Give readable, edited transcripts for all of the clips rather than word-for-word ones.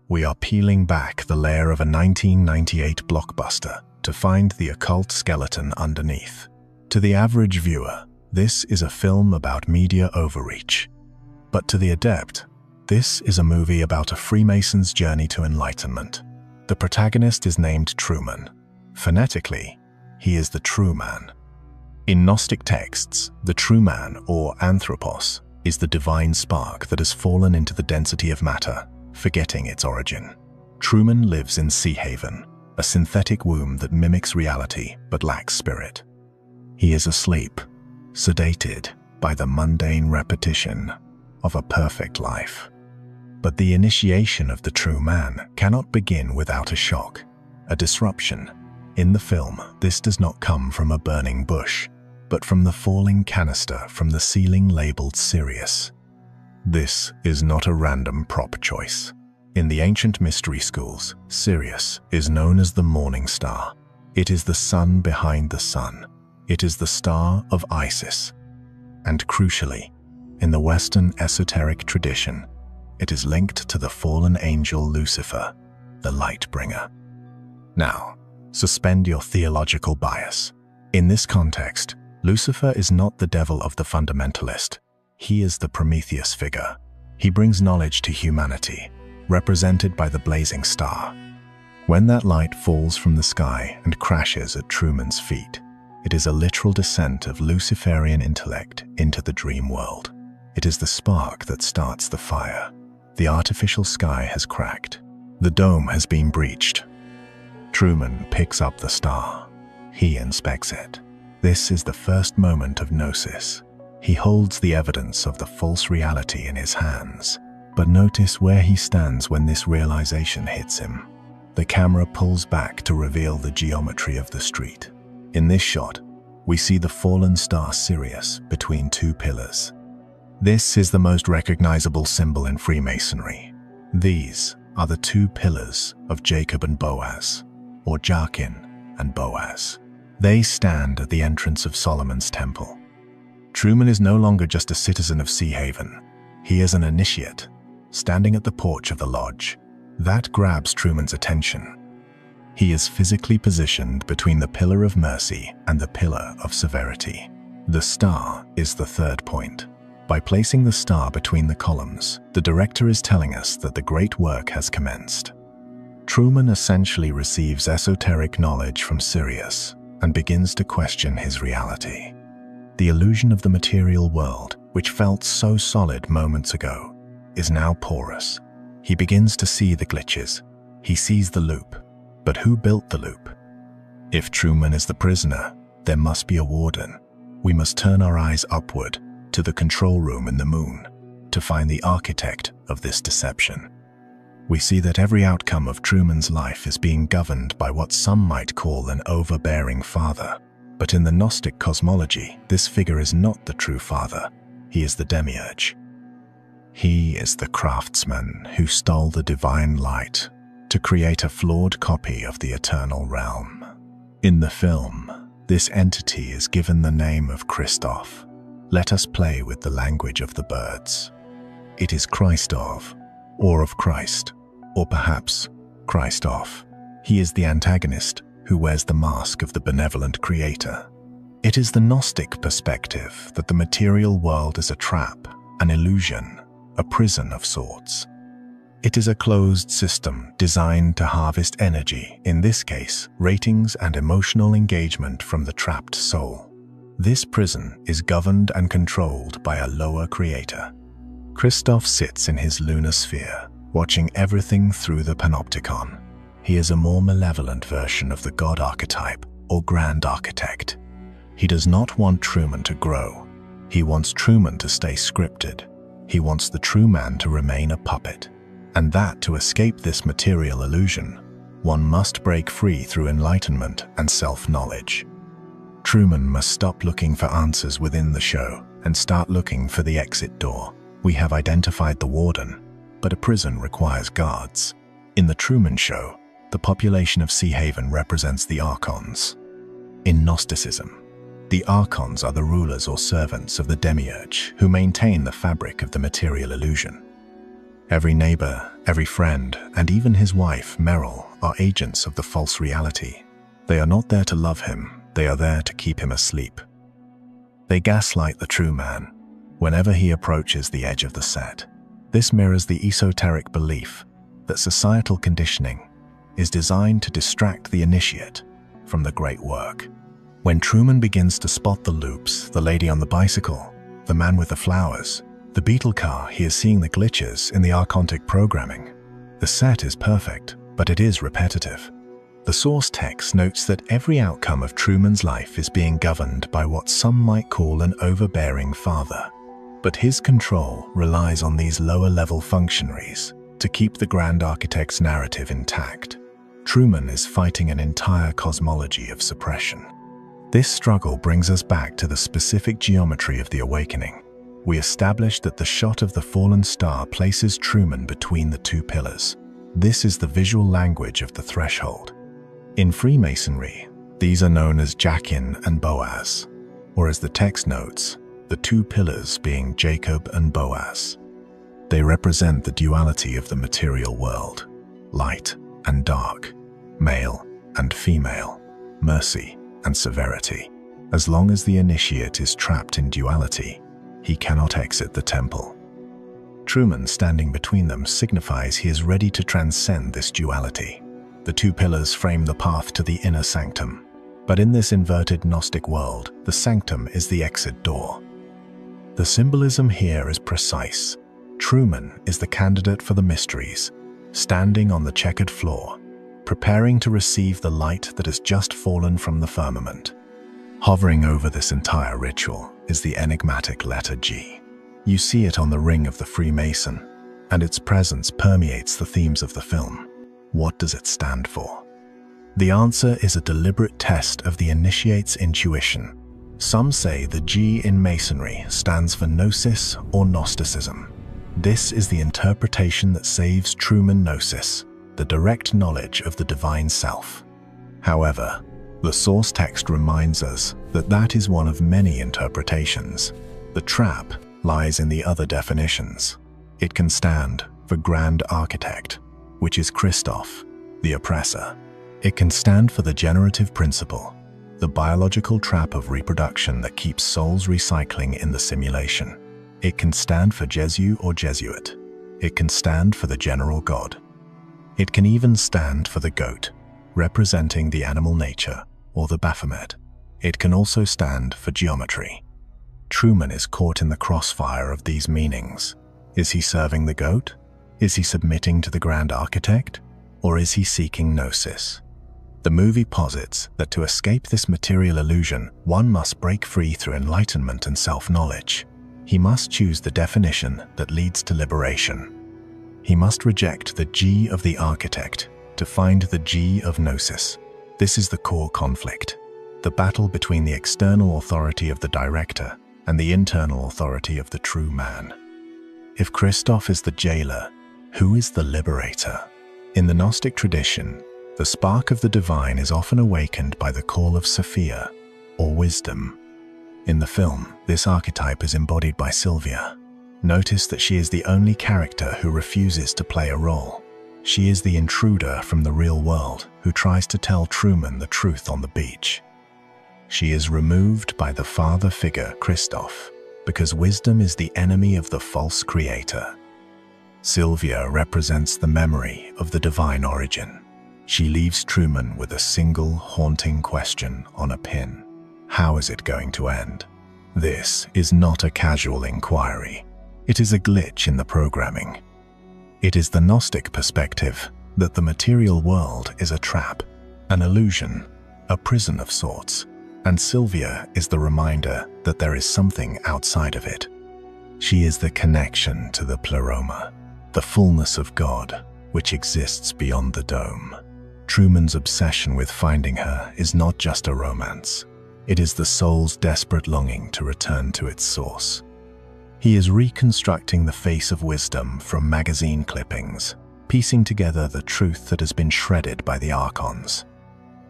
we are peeling back the layer of a 1998 blockbuster to find the occult skeleton underneath. To the average viewer, this is a film about media overreach. But to the adept, this is a movie about a Freemason's journey to enlightenment. The protagonist is named Truman. Phonetically, he is the true man. In Gnostic texts, the true man, or anthropos, is the divine spark that has fallen into the density of matter, forgetting its origin. Truman lives in Sea Haven, a synthetic womb that mimics reality but lacks spirit. He is asleep, sedated by the mundane repetition of a perfect life. But the initiation of the true man cannot begin without a shock, a disruption. In the film, this does not come from a burning bush, but from the falling canister from the ceiling labeled Sirius. This is not a random prop choice. In the ancient mystery schools, Sirius is known as the morning star. It is the sun behind the sun. It is the star of Isis. And crucially, in the Western esoteric tradition, it is linked to the fallen angel Lucifer, the light bringer. Now, suspend your theological bias. In this context, Lucifer is not the devil of the fundamentalist. He is the Prometheus figure. He brings knowledge to humanity, represented by the blazing star. When that light falls from the sky and crashes at Truman's feet, it is a literal descent of Luciferian intellect into the dream world. It is the spark that starts the fire. The artificial sky has cracked. The dome has been breached. Truman picks up the star. He inspects it. This is the first moment of gnosis. He holds the evidence of the false reality in his hands. But notice where he stands when this realization hits him. The camera pulls back to reveal the geometry of the street. In this shot, we see the fallen star Sirius between two pillars. This is the most recognizable symbol in Freemasonry. These are the two pillars of Jacob and Boaz, or Jachin and Boaz. They stand at the entrance of Solomon's temple. Truman is no longer just a citizen of Sea Haven. He is an initiate, standing at the porch of the lodge. That grabs Truman's attention. He is physically positioned between the pillar of mercy and the pillar of severity. The star is the third point. By placing the star between the columns, the director is telling us that the great work has commenced. Truman essentially receives esoteric knowledge from Sirius and begins to question his reality. The illusion of the material world, which felt so solid moments ago, is now porous. He begins to see the glitches. He sees the loop. But who built the loop? If Truman is the prisoner, there must be a warden. We must turn our eyes upward to the control room in the moon to find the architect of this deception. We see that every outcome of Truman's life is being governed by what some might call an overbearing father. But in the Gnostic cosmology, this figure is not the true father. He is the demiurge. He is the craftsman who stole the divine light to create a flawed copy of the eternal realm. In the film, this entity is given the name of Christoph. Let us play with the language of the birds. It is Christov, or of Christ, or perhaps Christoph. He is the antagonist who wears the mask of the benevolent creator. It is the Gnostic perspective that the material world is a trap, an illusion, a prison of sorts. It is a closed system designed to harvest energy, in this case, ratings and emotional engagement from the trapped soul. This prison is governed and controlled by a lower creator. Christoph sits in his lunar sphere, watching everything through the panopticon. He is a more malevolent version of the god archetype, or grand architect. He does not want Truman to grow. He wants Truman to stay scripted. He wants the true man to remain a puppet. And that to escape this material illusion, one must break free through enlightenment and self-knowledge. Truman must stop looking for answers within the show and start looking for the exit door. We have identified the warden, but a prison requires guards. In the Truman Show, the population of Sea Haven represents the archons. In Gnosticism, the archons are the rulers or servants of the demiurge who maintain the fabric of the material illusion. Every neighbor, every friend, and even his wife, Meryl, are agents of the false reality. They are not there to love him, they are there to keep him asleep. They gaslight the true man whenever he approaches the edge of the set. This mirrors the esoteric belief that societal conditioning is designed to distract the initiate from the great work. When Truman begins to spot the loops, the lady on the bicycle, the man with the flowers, the beetle car, he is seeing the glitches in the archontic programming. The set is perfect, but it is repetitive. The source text notes that every outcome of Truman's life is being governed by what some might call an overbearing father. But his control relies on these lower-level functionaries to keep the grand architect's narrative intact. Truman is fighting an entire cosmology of suppression. This struggle brings us back to the specific geometry of the awakening. We established that the shot of the fallen star places Truman between the two pillars. This is the visual language of the threshold. In Freemasonry, these are known as Jachin and Boaz, or as the text notes, the two pillars being Jacob and Boaz. They represent the duality of the material world, light and dark, male and female, mercy and severity. As long as the initiate is trapped in duality, he cannot exit the temple. Truman standing between them signifies he is ready to transcend this duality. The two pillars frame the path to the inner sanctum, but in this inverted Gnostic world, the sanctum is the exit door. The symbolism here is precise. Truman is the candidate for the mysteries, standing on the checkered floor, preparing to receive the light that has just fallen from the firmament. Hovering over this entire ritual is the enigmatic letter G. You see it on the ring of the Freemason, and its presence permeates the themes of the film. What does it stand for? The answer is a deliberate test of the initiate's intuition. Some say the G in Masonry stands for Gnosis or Gnosticism. This is the interpretation that saves Truman Gnosis, the direct knowledge of the divine self. However, the source text reminds us that that is one of many interpretations. The trap lies in the other definitions. It can stand for Grand Architect, which is Christoph, the oppressor. It can stand for the generative principle, the biological trap of reproduction that keeps souls recycling in the simulation. It can stand for Jesu or Jesuit. It can stand for the general God. It can even stand for the goat, representing the animal nature, or the Baphomet. It can also stand for geometry. Truman is caught in the crossfire of these meanings. Is he serving the goat? Is he submitting to the Grand Architect? Or is he seeking Gnosis? The movie posits that to escape this material illusion, one must break free through enlightenment and self-knowledge. He must choose the definition that leads to liberation. He must reject the G of the architect to find the G of Gnosis. This is the core conflict, the battle between the external authority of the director and the internal authority of the true man. If Christoph is the jailer, who is the liberator? In the Gnostic tradition, the spark of the divine is often awakened by the call of Sophia, or wisdom. In the film, this archetype is embodied by Sylvia. Notice that she is the only character who refuses to play a role. She is the intruder from the real world who tries to tell Truman the truth on the beach. She is removed by the father figure, Christoph, because wisdom is the enemy of the false creator. Sylvia represents the memory of the divine origin. She leaves Truman with a single haunting question on a pin. How is it going to end? This is not a casual inquiry. It is a glitch in the programming. It is the Gnostic perspective that the material world is a trap, an illusion, a prison of sorts, and Sylvia is the reminder that there is something outside of it. She is the connection to the pleroma, the fullness of God, which exists beyond the dome. Truman's obsession with finding her is not just a romance. It is the soul's desperate longing to return to its source. He is reconstructing the face of wisdom from magazine clippings, piecing together the truth that has been shredded by the archons.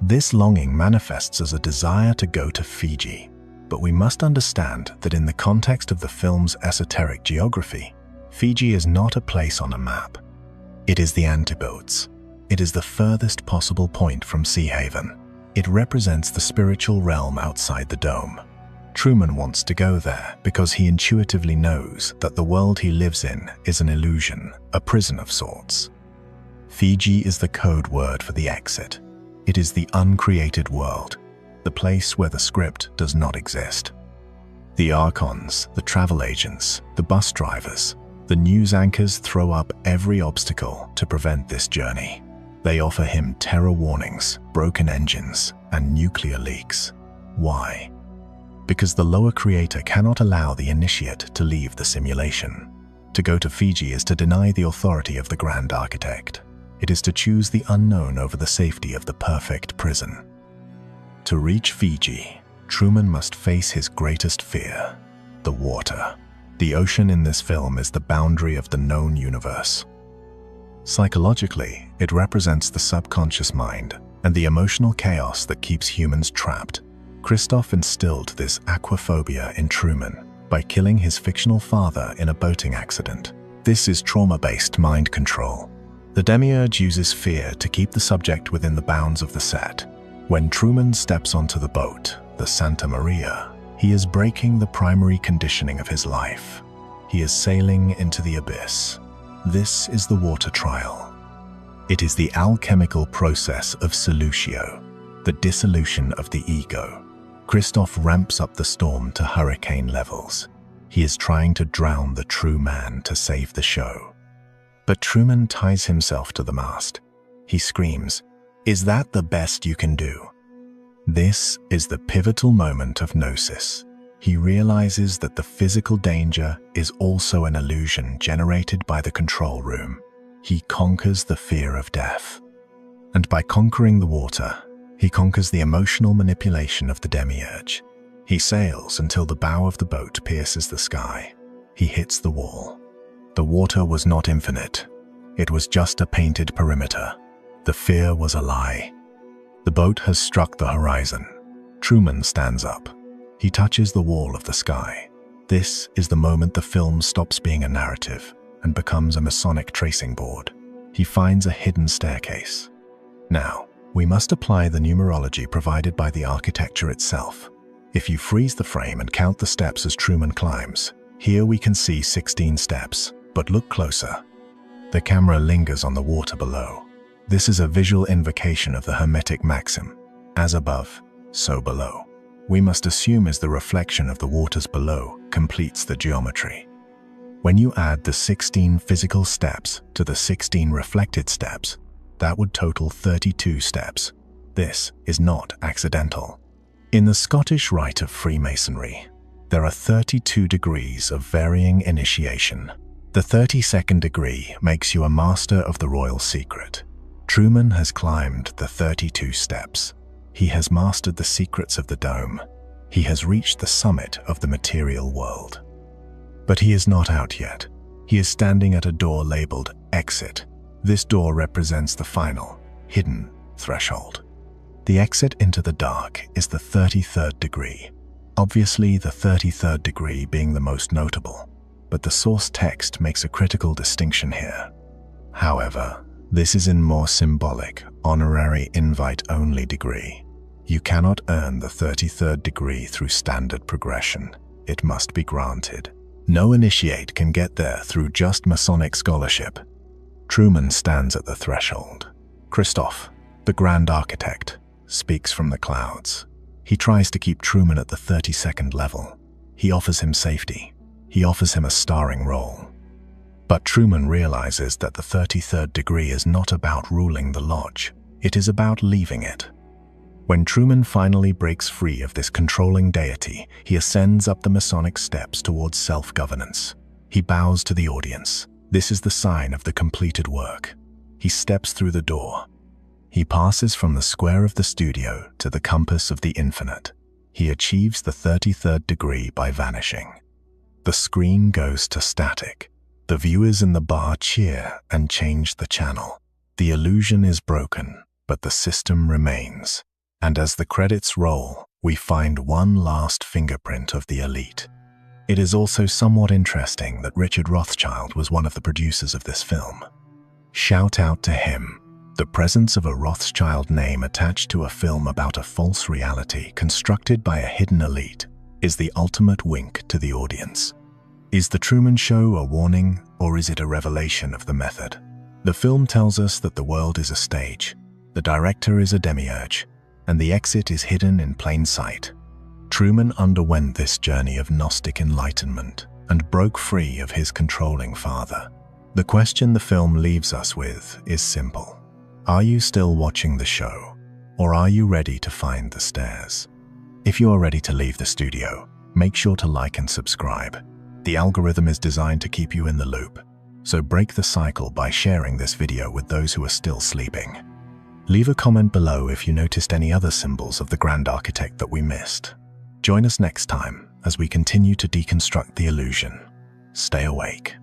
This longing manifests as a desire to go to Fiji, but we must understand that in the context of the film's esoteric geography, Fiji is not a place on a map. It is the Antipodes. It is the furthest possible point from Sea Haven. It represents the spiritual realm outside the dome. Truman wants to go there because he intuitively knows that the world he lives in is an illusion, a prison of sorts. Fiji is the code word for the exit. It is the uncreated world, the place where the script does not exist. The archons, the travel agents, the bus drivers, the news anchors throw up every obstacle to prevent this journey. They offer him terror warnings, broken engines, and nuclear leaks. Why? Because the lower creator cannot allow the initiate to leave the simulation. To go to Fiji is to deny the authority of the Grand Architect. It is to choose the unknown over the safety of the perfect prison. To reach Fiji, Truman must face his greatest fear, the water. The ocean in this film is the boundary of the known universe. Psychologically, it represents the subconscious mind and the emotional chaos that keeps humans trapped. Christoph instilled this aquaphobia in Truman by killing his fictional father in a boating accident. This is trauma-based mind control. The demiurge uses fear to keep the subject within the bounds of the set. When Truman steps onto the boat, the Santa Maria, he is breaking the primary conditioning of his life. He is sailing into the abyss. This is the water trial. It is the alchemical process of solutio, the dissolution of the ego. Christoph ramps up the storm to hurricane levels. He is trying to drown the true man to save the show. But Truman ties himself to the mast. He screams, "Is that the best you can do?" This is the pivotal moment of gnosis. He realizes that the physical danger is also an illusion generated by the control room. He conquers the fear of death. And by conquering the water, he conquers the emotional manipulation of the demiurge. He sails until the bow of the boat pierces the sky. He hits the wall. The water was not infinite. It was just a painted perimeter. The fear was a lie. The boat has struck the horizon. Truman stands up. He touches the wall of the sky. This is the moment the film stops being a narrative and becomes a Masonic tracing board. He finds a hidden staircase. Now, we must apply the numerology provided by the architecture itself. If you freeze the frame and count the steps as Truman climbs, here we can see 16 steps, but look closer. The camera lingers on the water below. This is a visual invocation of the Hermetic maxim, as above, so below. We must assume as the reflection of the waters below completes the geometry. When you add the 16 physical steps to the 16 reflected steps, that would total 32 steps. This is not accidental. In the Scottish rite of Freemasonry, there are 32 degrees of varying initiation. The 32nd degree makes you a master of the royal secret. Truman has climbed the 32 steps. He has mastered the secrets of the dome. He has reached the summit of the material world. But he is not out yet. He is standing at a door labeled Exit. This door represents the final, hidden threshold. The exit into the dark is the 33rd degree. Obviously, the 33rd degree being the most notable, but the source text makes a critical distinction here. However, this is in more symbolic, honorary invite-only degree. You cannot earn the 33rd degree through standard progression. It must be granted. No initiate can get there through just Masonic scholarship. Truman stands at the threshold. Christoph, the Grand Architect, speaks from the clouds. He tries to keep Truman at the 32nd level. He offers him safety. He offers him a starring role. But Truman realizes that the 33rd degree is not about ruling the lodge. It is about leaving it. When Truman finally breaks free of this controlling deity, he ascends up the Masonic steps towards self-governance. He bows to the audience. This is the sign of the completed work. He steps through the door. He passes from the square of the studio to the compass of the infinite. He achieves the 33rd degree by vanishing. The screen goes to static. The viewers in the bar cheer and change the channel. The illusion is broken, but the system remains. And as the credits roll, we find one last fingerprint of the elite. It is also somewhat interesting that Richard Rothschild was one of the producers of this film. Shout out to him. The presence of a Rothschild name attached to a film about a false reality constructed by a hidden elite is the ultimate wink to the audience. Is The Truman Show a warning, or is it a revelation of the method? The film tells us that the world is a stage, the director is a demiurge, and the exit is hidden in plain sight. Truman underwent this journey of Gnostic enlightenment and broke free of his controlling father. The question the film leaves us with is simple. Are you still watching the show, or are you ready to find the stairs? If you are ready to leave the studio, make sure to like and subscribe. The algorithm is designed to keep you in the loop, so break the cycle by sharing this video with those who are still sleeping. Leave a comment below if you noticed any other symbols of the grand architect that we missed. Join us next time as we continue to deconstruct the illusion. Stay awake.